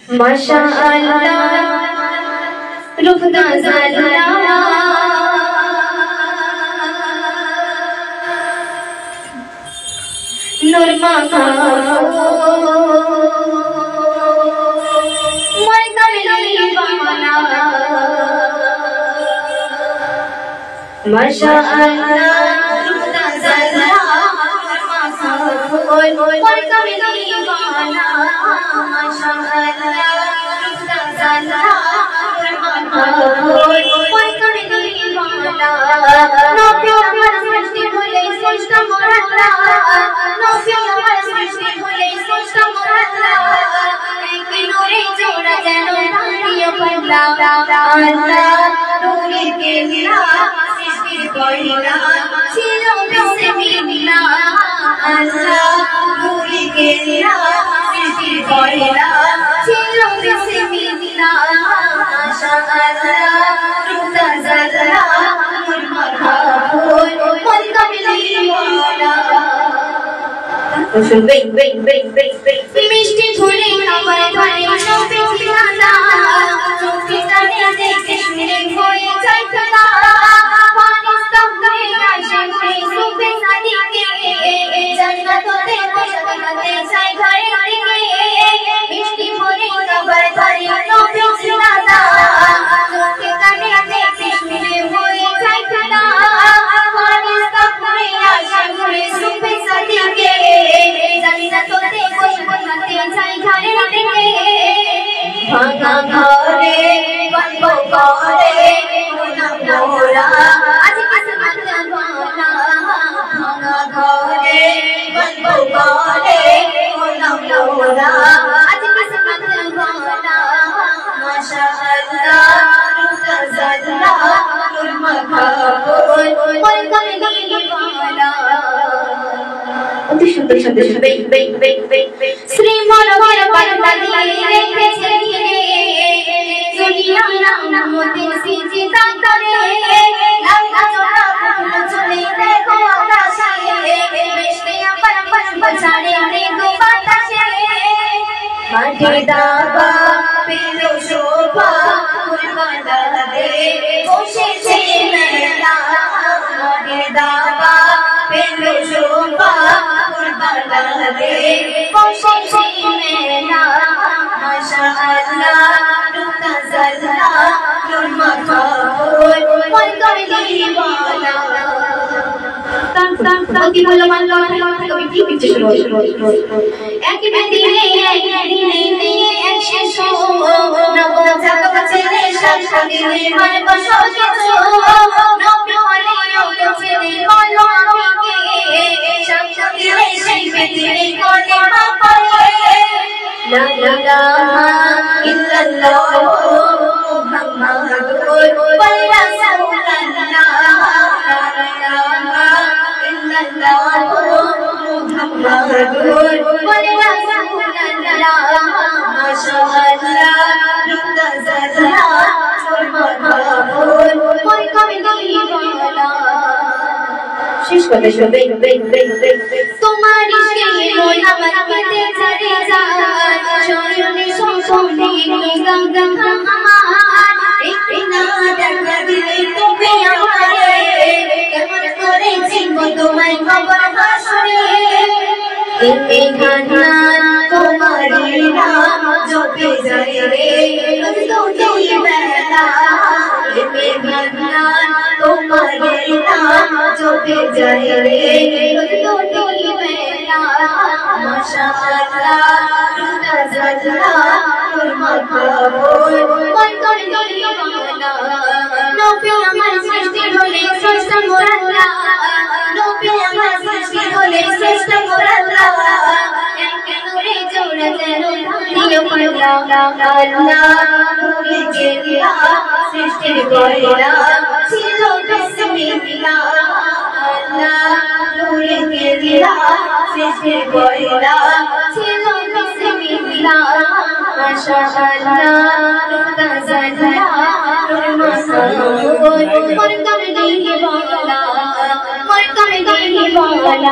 माशाअल्लाह रुखदा ज़ल्ला नूरमा का माशाअल्लाह रुखदा ज़ल्ला नूरमा का माशाअल्लाह रुखदा ज़ल्ला मिष्टि फुले खाবার ধরে নবী ঠিকানা চোখে কানে দেখে শুনে হয়ে যায় ফেলা পাকিস্তান হয়ে আসে হয়ে সুবে সাদিকে জান্নাতে বসাতে চাই ঘরে থেকে মিষ্টি ফুলে খাবার ধরে নবী ঠিকানা চোখে কানে দেখে শুনে হয়ে যায় ফেলা পাকিস্তান হয়ে আসে হয়ে সুবে সাদিকে भागा घरे बनबो करे मोरा आज किस्मत वाला भागा घरे बनबो करे मोरा आज किस्मत वाला माशाअल्लाह रुखदा ज़ल्ला नूरमा का कोई कमली वाला सुंदर सुंदर श्री मनोहर बंदली রেখেছে দুনিয়া নাম মোদের সিজদা করে লাগা জোড়া ফুল চলে দেখো আকাশে মিষ্টি আপন বছারে মৃদু বাতাসে মাটি দাবা পেলো শোভা ফুলবালা দে বসেছে মেলা মাটি দাবা পেলো শোভা ফুলবালা দে বসেছে মেলা माशाअल्लाह रुखदा ज़ल्ला नूरमा का कोई कमली वाला ताकि बोलो मान लो कभी ठीक पीछे शुरू एक दिने एक शेषो नव जगत चले शासन दिले मन बसो जो नब्बे वाले यो चले बोलो के शासन दिले शेष दिले कोने पापे ला इलाहा इल्लल्लाह मुहम्मदुर रसूलुल्लाह ला इलाहा इल्लल्लाह मुहम्मदुर रसूलुल्लाह माशाअल्लाह रुखदा ज़ल्ला नूरमा का कोई कमली वाला শেষ কথা শুনবে তোমার ইশকে মন আমার পেতে ঝরে যায় শরণে সম্পর্কে গঙ্গা আমার একটি না দেখা দিলে তুমি আমারে কেমন করে চিনবো তোমায় খবর হাসরে এই গানা তোমারই নাম জপে যায় রে দুটি বেলা এই গানা তোমারই নাম জপে যায় রে দুটি বেলা माशाअल्लाह रुखदा ज़ल्ला नूरमा का कोई कमली वाला नबी আমার সৃষ্টি হলে শ্রেষ্ঠ মোর আল্লাহ নবী আমার সৃষ্টি হলে শ্রেষ্ঠ মোর আল্লাহ এক নূরে জোড়া যেন প্রিয় পাল্লা আল্লাহ নূরে জেলা সৃষ্টির পয়লা ছিল বিসমিল্লাহ আল্লাহ নূরে জেলা সৃষ্টির পয়লা ছিল বিসমিল্লাহ মাশাআল্লাহ रुखदा ज़ल्ला नूरमा का कोई कमली वाला